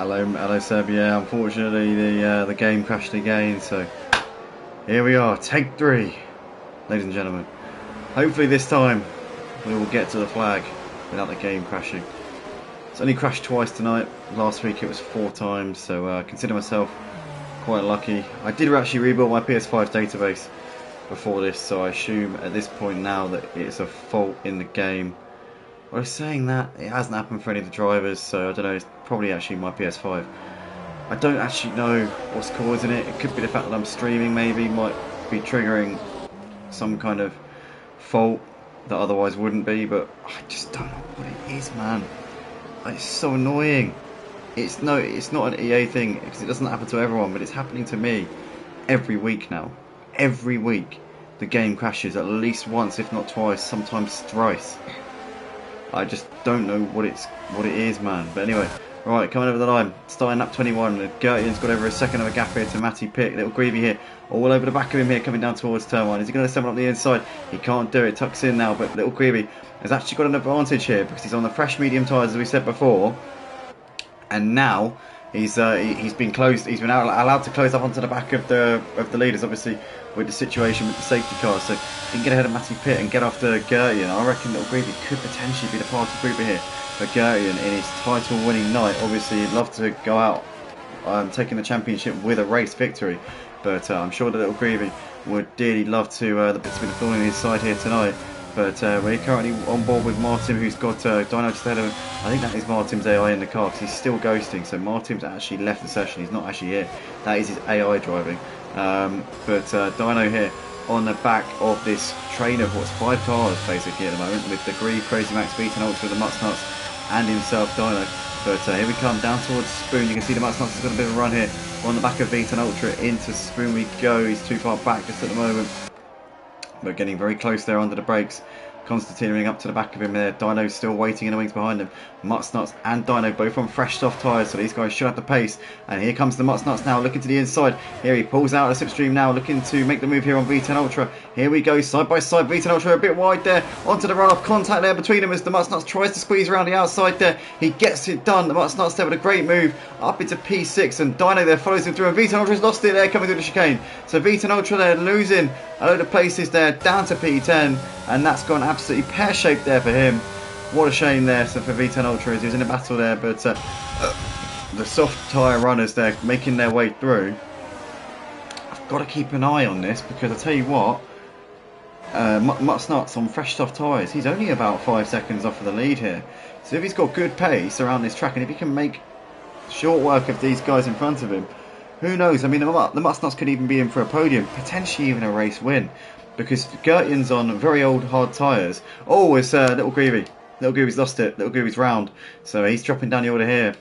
Hello, Seb. Yeah, unfortunately the game crashed again. So here we are, take 3, ladies and gentlemen. Hopefully this time we will get to the flag without the game crashing. It's only crashed twice tonight. Last week it was 4 times. So I consider myself quite lucky. I did actually rebuild my PS5 database before this, so I assume at this point now that it's a fault in the game. Well, saying that, it hasn't happened for any of the drivers, so I don't know, it's probably actually my PS5. I don't actually know what's causing it. It could be the fact that I'm streaming, maybe, might be triggering some kind of fault that otherwise wouldn't be, but I just don't know what it is, man. It's so annoying. It's not an EA thing, because it doesn't happen to everyone, but it's happening to me every week now. Every week the game crashes at least once, if not twice, sometimes thrice. I just don't know what it is, man. But anyway, right, coming over the line, starting lap 21. Gertian's got over a second of a gap here to Matty Pitt. Little Greavy here, all over the back of him here, coming down towards turn 1. Is he going to send up the inside? He can't do it. Tucks in now, but Little Greavy has actually got an advantage here because he's on the fresh medium tyres, as we said before. And now he's been closed. He's been allowed to close up onto the back of the leaders, obviously with the situation with the safety car. So he can get ahead of Matty Pitt and get after Gertian. I reckon Little Greavy could potentially be the party grouper here for Gertian in his title-winning night. Obviously, he'd love to go out taking the championship with a race victory, but I'm sure that Little Greavy would dearly love to the bits of the thorn in his side here tonight. But we're currently on board with Martin, who's got Dino just ahead of him. I think that is Martin's AI in the car because he's still ghosting. So Martin's actually left the session. He's not actually here. That is his AI driving. But Dino here on the back of this train of what's 5 cars basically at the moment, with the Grieve, Crazy Max, Beaten Ultra, the Mutsnuts, and himself Dino. But here we come down towards Spoon. You can see the Mutsnuts has got a bit of a run here on the back of Beaten Ultra. Into Spoon we go. He's too far back just at the moment. But getting very close there under the brakes. Constantine up to the back of him there. Dino's still waiting in the wings behind him. Mutsnuts and Dino both on fresh soft tyres, so these guys should have the pace. And here comes the Mutsnuts now, looking to the inside. Here he pulls out a slipstream now, looking to make the move here on V10 Ultra. Here we go, side by side. V10 Ultra a bit wide there, onto the run-off. Contact there between them as the Mutsnuts tries to squeeze around the outside there. He gets it done. The Mutsnuts there with a great move up into P6, and Dino there follows him through. And V10 Ultra's lost it there, coming through the chicane. So V10 Ultra there losing a load of places there, down to P10, and that's gone absolutely pear-shaped there for him. What a shame there. So for V10 Ultra, he was in a battle there, but the soft tyre runners there making their way through. I've got to keep an eye on this because I tell you what, Mutsnuts on fresh soft tyres, he's only about 5 seconds off of the lead here. So if he's got good pace around this track, and if he can make short work of these guys in front of him, who knows? I mean, the Mutsnuts could even be in for a podium, potentially even a race win, because Gertian's on very old hard tyres. Oh, it's Little Greavy. Little Greavy's lost it. Little Greavy's round, so he's dropping down the order here.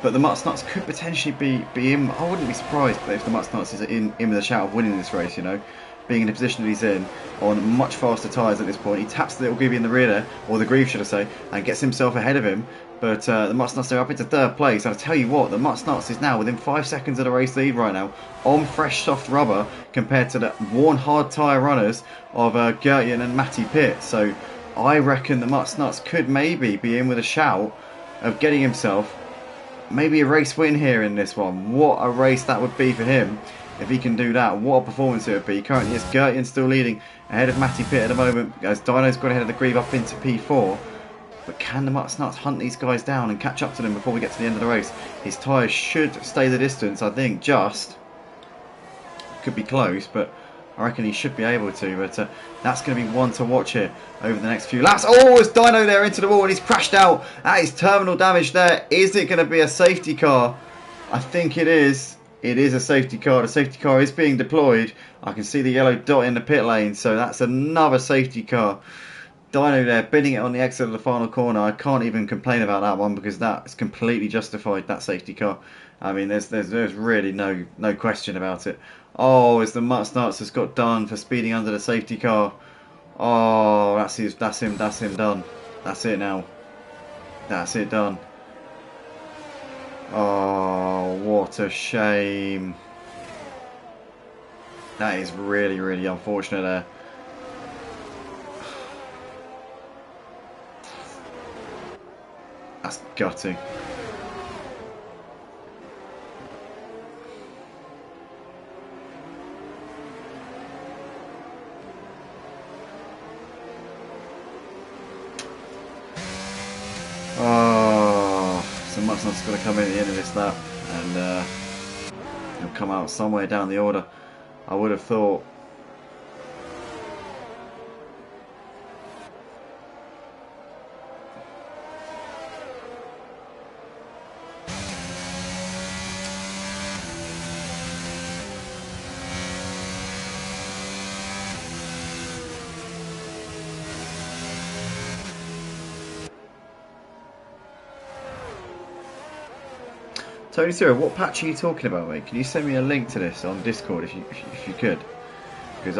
But the Mutsnuts could potentially be in. I wouldn't be surprised if the Mutsnuts is in with a shout of winning this race, you know, being in the position that he's in on much faster tyres at this point. He taps the Little Greavy in the rear there, or the Grieve should I say, and gets himself ahead of him. But the Mutsnuts are up into 3rd place. And I tell you what, the Mutsnuts is now within 5 seconds of the race lead right now on fresh soft rubber compared to the worn hard tyre runners of Gertian and Matty Pitt. So I reckon the Mutsnuts could maybe be in with a shout of getting himself maybe a race win here in this one. What a race that would be for him if he can do that. What a performance it would be. Currently it's Gertian still leading ahead of Matty Pitt at the moment, as Dino's got ahead of the Grieve up into P4. But can the Mutsnuts hunt these guys down and catch up to them before we get to the end of the race? His tyres should stay the distance, I think, just. Could be close, but I reckon he should be able to. But that's going to be one to watch here over the next few laps. Oh, it's Dino there into the wall and he's crashed out. That is terminal damage there. Is it going to be a safety car? I think it is. It is a safety car. The safety car is being deployed. I can see the yellow dot in the pit lane, so that's another safety car. Dino there, bidding it on the exit of the final corner. I can't even complain about that one because that's completely justified, that safety car. I mean, there's really no question about it. Oh, as the Mutsnuts has got done for speeding under the safety car. Oh, that's him done. That's it now. That's it done. Oh, what a shame. That is really, really unfortunate there. That's gutting. Arsenal's got to come in at the end of this lap, and he'll come out somewhere down the order. I would have thought. Tony Zero, what patch are you talking about, mate? Can you send me a link to this on Discord if you could? Because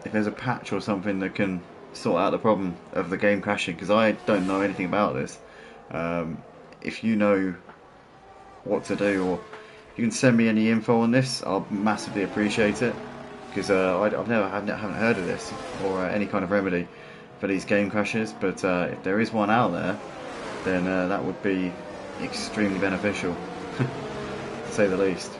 if there's a patch or something that can sort out the problem of the game crashing, because I don't know anything about this. If you know what to do, or you can send me any info on this, I'll massively appreciate it. Because I haven't heard of this or any kind of remedy for these game crashes. But if there is one out there, then that would be extremely beneficial. To say the least.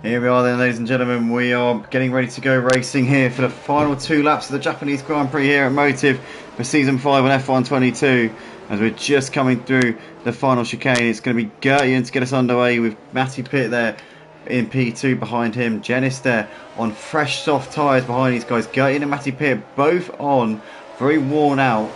Here we are then, ladies and gentlemen. We are getting ready to go racing here for the final 2 laps of the Japanese Grand Prix here at Motive for Season 5 on F1 22. As we're just coming through the final chicane, it's going to be Gertian to get us underway with Matty Pitt there in P2 behind him. Jenice there on fresh soft tyres behind these guys. Gertian and Matty Pitt both on very worn out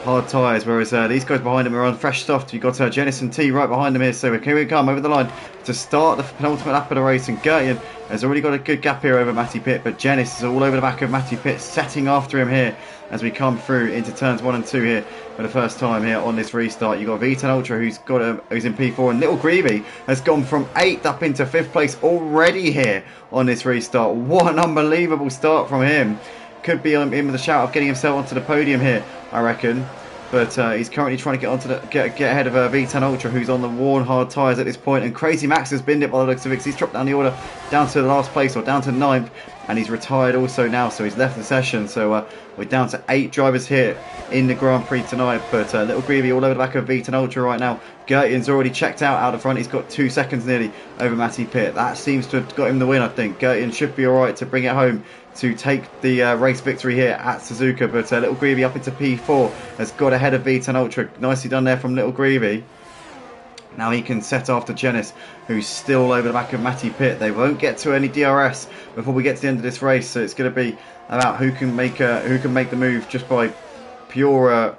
hard tyres, whereas these guys behind him are on fresh soft. You've got Jenice and T right behind them here, so here we come over the line to start the penultimate lap of the race, and Gertian has already got a good gap here over Matty Pitt, but Jenice is all over the back of Matty Pitt, setting after him here as we come through into turns 1 and 2 here for the first time here on this restart. You've got V10 Ultra who's in P4, and Little Greavy has gone from 8th up into 5th place already here on this restart. What an unbelievable start from him. Could be in with a shout of getting himself onto the podium here, I reckon. But he's currently trying to get onto get ahead of V10 Ultra, who's on the worn hard tyres at this point. And Crazy Max has binned it by the looks of it. He's dropped down the order down to the last place, or down to 9th, and he's retired also now, so he's left the session. So we're down to 8 drivers here in the Grand Prix tonight. But Little Greavy all over the back of V10 Ultra right now. Gertian's already checked out the front. He's got 2 seconds nearly over Matty Pitt. That seems to have got him the win, I think. Gertian should be alright to bring it home to take the race victory here at Suzuka. But Little Greavy up into P4 has got ahead of V10 Ultra. Nicely done there from Little Greavy. Now he can set after Jenice, who's still over the back of Matty Pitt. They won't get to any DRS before we get to the end of this race, so it's going to be about who can make the move just by pure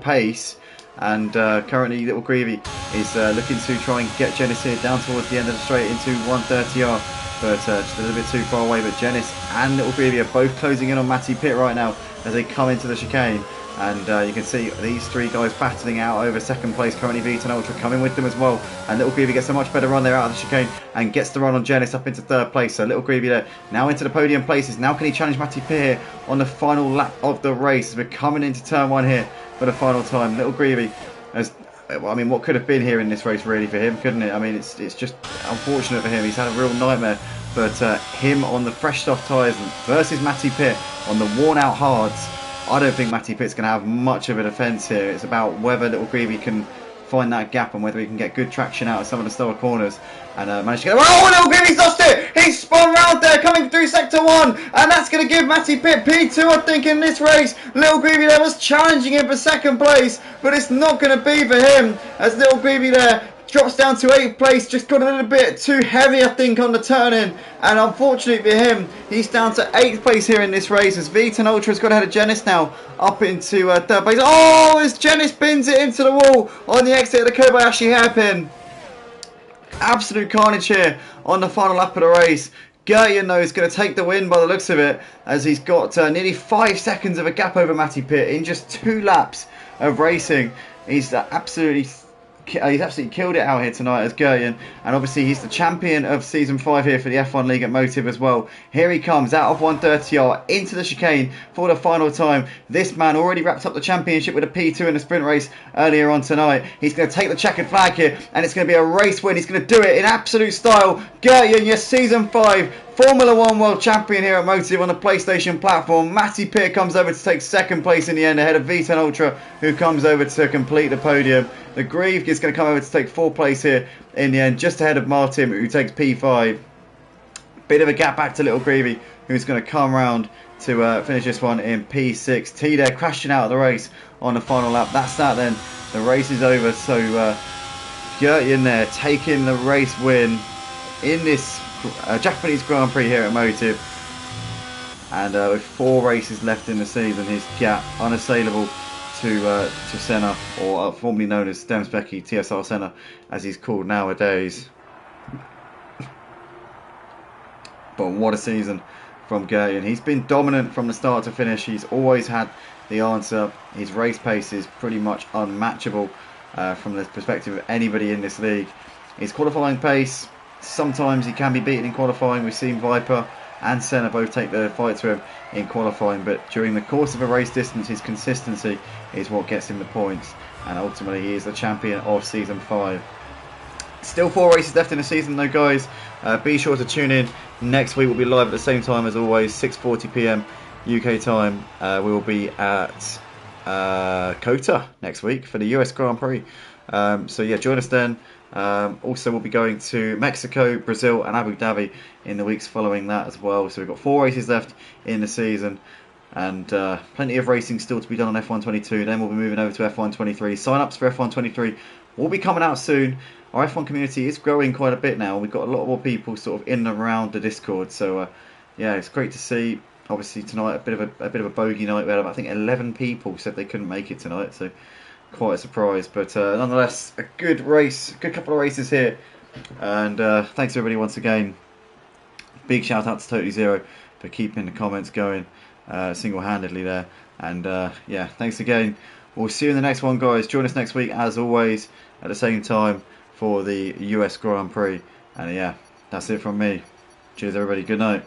pace. And currently Little Greavy is looking to try and get Jenice here down towards the end of the straight into 130R, but just a little bit too far away. But Jenice and Little Greavy are both closing in on Matty Pitt right now as they come into the chicane. And you can see these 3 guys battling out over 2nd place. Currently V10 Ultra coming with them as well. And Little Greavy gets a much better run there out of the chicane and gets the run on Jenice up into 3rd place. So Little Greavy there now into the podium places. Now can he challenge Matty Pitt here on the final lap of the race as we're coming into turn 1 here for the final time. Little Greavy has, I mean, what could have been here in this race really for him, couldn't it? I mean, it's just unfortunate for him. He's had a real nightmare. But him on the fresh soft tyres versus Matty Pitt on the worn out hards, I don't think Matty Pitt's going to have much of a defence here. It's about whether Little Greavy can find that gap and whether he can get good traction out of some of the slower corners and manage to get... Oh, Little Greavy's lost it! He's spun round there, coming through sector 1, and that's going to give Matty Pitt P2, I think, in this race. Little Greavy there was challenging him for 2nd place, but it's not going to be for him, as Little Greavy there drops down to 8th place, just got a little bit too heavy, I think, on the turn-in. And unfortunately for him, he's down to 8th place here in this race, as V10 Ultra's got ahead of Jenice now, up into 3rd place. Oh, as Jenice pins it into the wall on the exit of the Kobayashi hairpin. Absolute carnage here on the final lap of the race. Gertian, though, is going to take the win by the looks of it, as he's got nearly 5 seconds of a gap over Matty Pitt in just 2 laps of racing. He's absolutely killed it out here tonight as Gertian, and obviously he's the champion of Season 5 here for the F1 League at Motive as well. Here he comes out of 130R into the chicane for the final time. This man already wrapped up the championship with a P2 in the sprint race earlier on tonight. He's going to take the checkered flag here, and it's going to be a race win. He's going to do it in absolute style. Gertian, your Season 5 Formula 1 World Champion here at Motive on the PlayStation platform. Matty Pitt comes over to take 2nd place in the end ahead of V10 Ultra, who comes over to complete the podium. The Grieve is going to come over to take 4th place here in the end, just ahead of Martin, who takes P5. Bit of a gap back to Little Greavy, who's going to come round to finish this one in P6. T there crashing out of the race on the final lap. That's that then. The race is over. So Gertian there taking the race win in this Japanese Grand Prix here at Motive. And with 4 races left in the season, his gap unassailable to Senna, or formerly known as Demspecki, TSR Senna, as he's called nowadays. But what a season from Gertian. He's been dominant from the start to finish. He's always had the answer. His race pace is pretty much unmatchable from the perspective of anybody in this league. His qualifying pace, sometimes he can be beaten in qualifying. We've seen Viper and Senna both take the fight to him in qualifying, but during the course of a race distance, his consistency is what gets him the points, and ultimately he is the champion of Season 5. Still 4 races left in the season though, guys. Be sure to tune in next week. We'll be live at the same time as always, 6:40 PM UK time. We will be at COTA next week for the US Grand Prix. So yeah, join us then. Also, we'll be going to Mexico, Brazil, and Abu Dhabi in the weeks following that as well. So we've got 4 races left in the season, and plenty of racing still to be done on F123. Then we'll be moving over to F123. Sign-ups for F123 will be coming out soon. Our F1 community is growing quite a bit now. We've got a lot more people sort of in and around the Discord. So yeah, it's great to see. Obviously tonight a bit of a bogey night. We had I think 11 people said they couldn't make it tonight. So quite a surprise, but nonetheless, a good race, good couple of races here, and thanks everybody once again. Big shout out to Totally Zero for keeping the comments going single-handedly there, and yeah, thanks again. We'll see you in the next one, guys. Join us next week as always at the same time for the US Grand Prix, and yeah, that's it from me. Cheers everybody, good night.